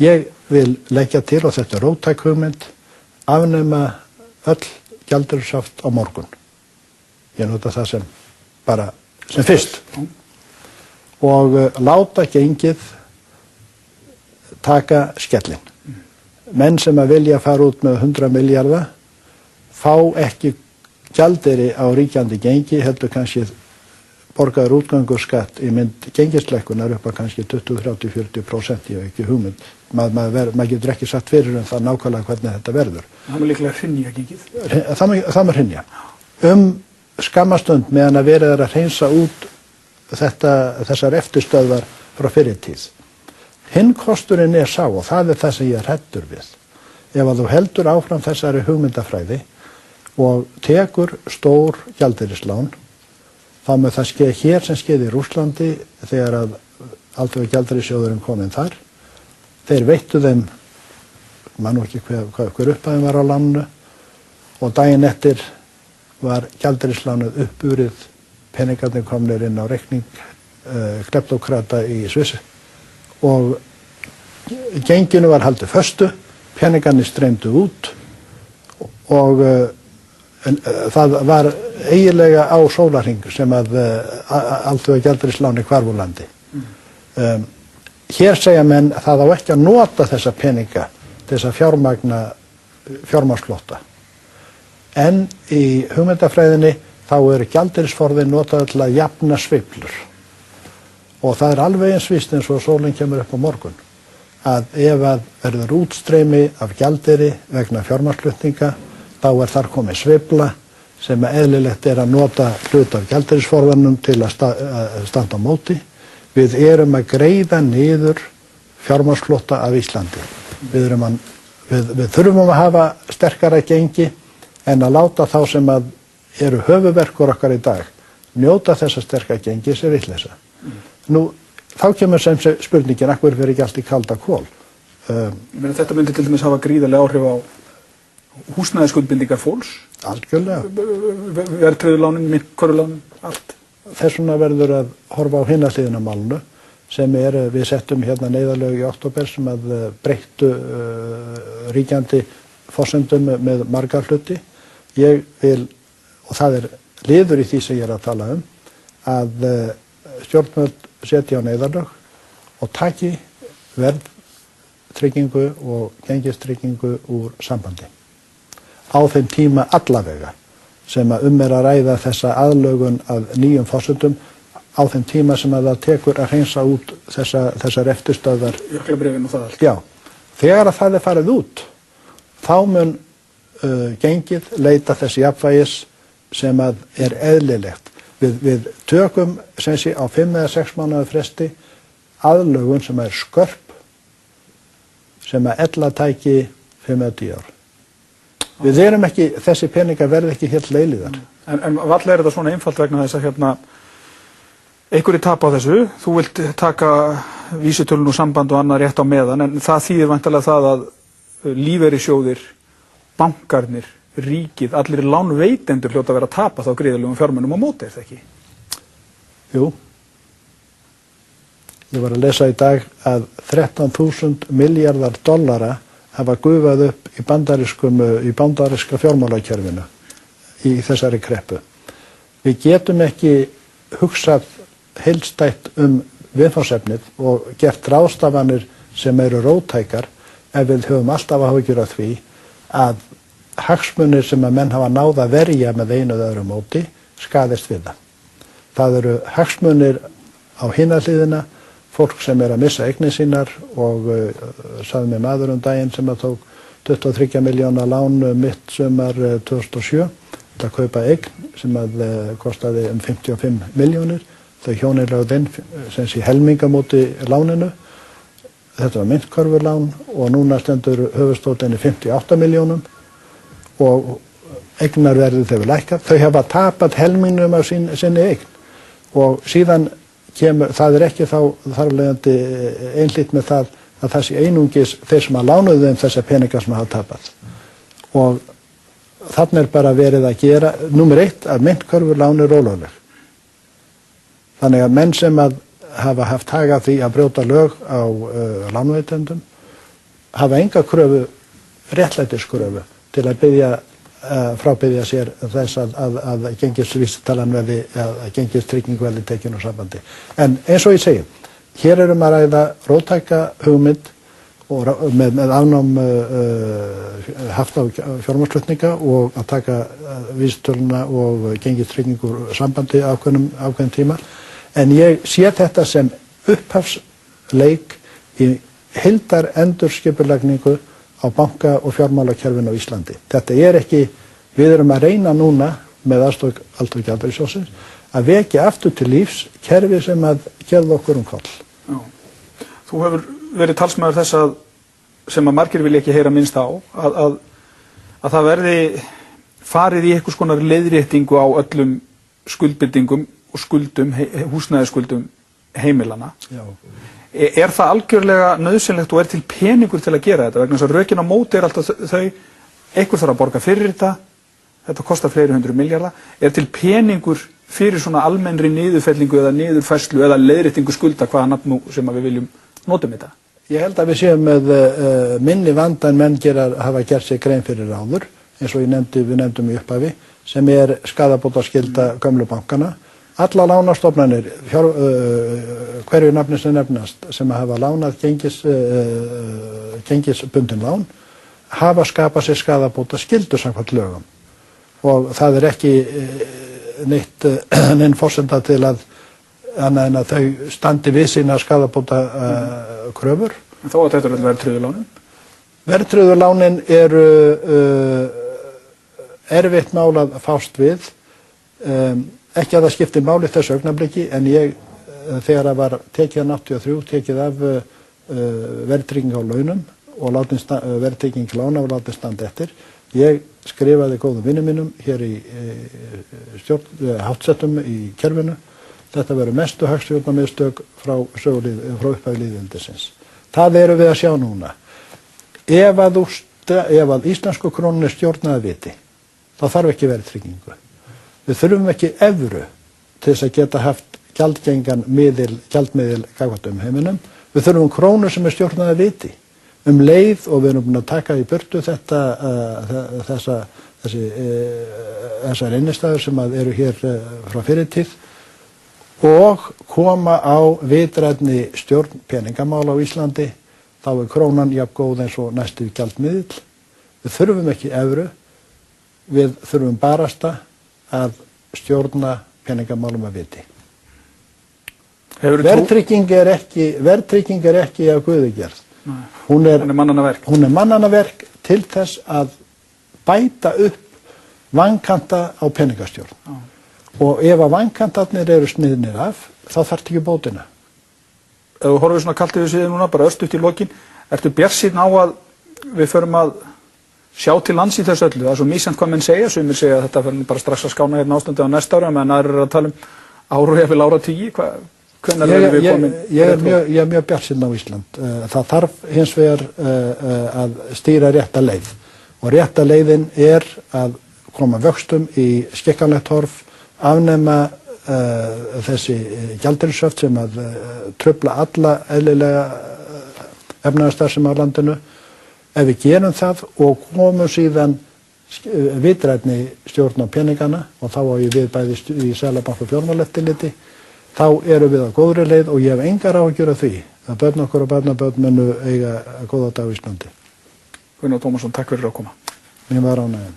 Ég vil leggja til, og þetta róttæk hugmynd, afnema öll gjaldeyrishöft á morgun. Ég nota það sem fyrst. Og láta gengið taka skellinn. Menn sem að vilja fara út með 100 milljarða fá ekki gjaldeyri á ríkjandi gengi, heldur kannski borgaður útgangurskatt í mynd gengislækkunar upp að kannski 20, 30, 40%, ég hef ekki hugmynd. Maður getur ekki sagt fyrir það nákvæmlega hvernig þetta verður. Það má líklega hrynja gengið. Það má hrynja. Skammastund meðan að verið að hreinsa út þessar eftirstöðvar frá fyrri tíð. Hinn kosturinn sá, og það það sem ég hræddur við. Ef að þú heldur áfram þessari hugmyndafræði og tekur stór gjaldeyrislán, þá með það skeið hér sem skeið í Rússlandi þegar að alþjóðagjaldeyrissjóðurinn kominn þar. Þeir veittu þeim, man nú ekki hver upphæðin var á láninu, og daginn eftir var gjaldeyrisslánuð uppurið, peningarnir komnir inn á reikning kleptókrata í Svissi. Og genginu var haldið föstu, peningarnir streymdu út og það var eiginlega á sólarhring sem að alþjóðagjaldeyrissláni hvarf úr landi. Hér segja menn að það á ekki að nota þessa peninga til þess að fjármagna fjármagnsflótta. En í hugmyndafræðinni þá gjaldeyrisforðinn notaður til að jafna sveiflur. Og það alveg eins víst eins og sólin kemur upp á morgun, að ef að verður útstreymi af gjaldeyri vegna fjármagnsflutninga, þá þar komið sveifla sem eðlilegt að nota hlut af gjaldeyrisforðanum til að standa á móti. Við erum að greiða niður fjármagnsflótta af Íslandi. Við þurfum að hafa sterkara gengi en að láta þá sem að eru höfuðverkur okkar í dag njóta þessa sterka gengi sem vitleysa. Nú, þá kemur sem spurningin, af hverju fer ekki allt í kalda kol? Þetta myndi til dæmis hafa gríðarlega áhrif á húsnæðisskuldbindingar fólks? Algjörlega. Verðtryggðu myntkörulánin, allt. Þess vegna verður að horfa á hina hliðina á málinu, sem við settum hérna neyðarlög í október sem að breyttu ríkjandi forsendum með marga hluti. Ég vil, og það liður í því sem ég að tala að stjórnvöld setja á neyðarlög og taki verðtryggingu og gengistryggingu úr sambandi. Á þeim tíma allavega sem að að ræða þessa aðlögun af nýjum forsendum, á þeim tíma sem að það tekur að hreinsa út þessar eftirstöðvar. Jöklabréfin og það allt. Já, þegar að það farið út, þá mun gengið leita þess jafnvægis sem að eðlilegt. Við tökum sem sé á 5 eða 6 mánaða fresti aðlögun sem skörp, sem að ella tæki 5 eða 10 ár. Við erum ekki, þessi peningar verði ekki helt leiliðar. En varla þetta svona einfalt vegna þess að einhverju tapa á þessu, þú vilt taka vísitölun og samband og annað rétt á meðan, en það þýðir væntanlega það að lífeyrissjóðir, bankarnir, ríkið, allir lánveitendur hljóta að vera að tapa þá gríðarlegum fjármunum á móti, það ekki? Jú. Ég var að lesa í dag að 13.000 milljarðar dollara hafa gufað upp í bandaríska fjármálakerfinu í þessari kreppu. Við getum ekki hugsað heildstætt viðfangsefnið og gert ráðstafanir sem eru róttækar ef við höfum alltaf áhyggjur af því að hagsmunir sem að menn hafa náð að verja með einu eða öðru móti skaðist við það. Það eru hagsmunir á hina hliðina, fólk sem að missa eignir sínar og sagði mig maður daginn sem að tók 23 miljóna lán mitt sumar 2007 til að kaupa eign sem að kostaði 55 miljónir. Þau hjónin lögðu inn sem sé helmingamóti láninu. Þetta var myntkörfulán og núna stendur höfuðstóllinn í 58 miljónum og eignarverðið hefur lækkað. Þau hafa tapað helmingnum af sinni eign og síðan það ekki þá þarflegandi einhlítt með það að það sé einungis þeir sem að lánuðu þeim þessa peninga sem hafa tapað. Og þarna bara verið að gera, númer 1, að myntkörfulán ólögleg. Þannig að menn sem að hafa haft hag af því að brjóta lög á lánveitendum hafa enga kröfu, réttlætiskröfu til að frábiðja sér þess að gengisvísitalan verði, að gengistrygging verði tekin úr sambandi. En eins og ég segi, hér erum að ræða róttæka hugmynd og með afnám hafta og fjármagnsflutninga og að taka vísitöluna og gengistrygging úr sambandi ákveðnum tíma. En ég sé þetta sem upphafsleik í heildar endurskipulagningu á banka- og fjármálakerfinu á Íslandi. Þetta ekki, við erum að reyna núna með aðstoð Alþjóðagjaldeyrissjóðsins að vekja aftur til lífs kerfi sem að gerða okkur koll. Já. Þú hefur verið talsmaður þess sem að margir vilja ekki heyra minnst á, að það verði farið í einhvers konar leiðréttingu á öllum skuldbindingum og skuldum, húsnæðisskuldum heimilana. Já. Það algjörlega nauðsynlegt og til peningur til að gera þetta? Vegna þess að rökin á móti alltaf þau, einhver þarf að borga fyrir þetta kostar fleiri 100 milljarða. Til peningur fyrir svona almennri niðurfellingu eða niðurfærslu eða leiðréttingu skulda, hvaða nafn sem við viljum notum þetta? Ég held að við séum með minni vanda en menn hafa gert sér grein fyrir áður, eins og við nefndum í upphafi, sem skaðabótaskylda gömlu bankana. Alla lánastofnanir, hverju nafni sem nefnast, sem hafa lánað gengisbundin lán, hafa skapað sér skaðabótaskyldu samkvæmt lögum. Og það ekki neinn forsenda til að annað en að þau standi við sína skaðabótakröfur. Þó að þetta verðtryggðu lánin? Verðtryggðu lánin eru erfitt mál að fást við. Ekki að það skipti máli þessu augnabliki, en ég, þegar það var tekið 83, tekið af verðtrygging á launum og verðtrygging lána og látið standa eftir. Ég skrifaði góðum vinnum mínum hér í háttsettum í kerfinu. Þetta verður mestu hagstjórnarmistök frá upphafi lýðveldisins. Það erum við að sjá núna. Ef að íslensku krónunni stjórnaði viti, þá þarf ekki verðtryggingu. Við þurfum ekki evru til þess að geta haft gjaldmiðil gagnvart heiminum. Við þurfum krónu sem stjórnaði viti. Leið og við erum búin að taka í burtu þessar innistæður sem eru hér frá fyrirtíð og koma á vitrænni stjórn peningamála á Íslandi, þá krónan jafn góð eins og næstu gjaldmiðill. Við þurfum ekki evru, við þurfum barasta að stjórna peningamálum að viti. Verðtrygging ekki af Guði gerð. Hún er mannanna verk til þess að bæta upp vankanta á peningastjórn. Og ef að vankantarnir eru sniðnir af, þá þarf ekki bótina. Ef þú horfir svona kalt yfir síðan núna, bara örstutt í lokin, ertu bjartsýnn á að við förum að sjá til lands í þessu öllu? Það svo misjafnt hvað menn segja, sumir segja að þetta fyrir bara strax að skána hérna ástandið á næsta ári, meðan aðrir að tala ár og jafnvel áratugi. Hvenær erum við komin? Ég er mjög bjartsýnn á Ísland. Það þarf hins vegar að stýra rétta leið. Og rétta leiðin að koma vöxtum í skikkanlegt horf, afnema þessi gjaldeyrishöft sem að trufla alla eðlilega efnahagsstarfsemi á landinu. Ef við gerum það og komum síðan vitrænni stjórn á peningana, og þá á ég við bæði í Seðlabanka og Fjármálaeftirliti, þá erum við á góðri leið og ég hef engar áhyggjur af því að börn okkur og barnabörn munu eiga góða dag á Íslandi. Gunnar Tómasson, takk fyrir að koma. Mér var ánægður.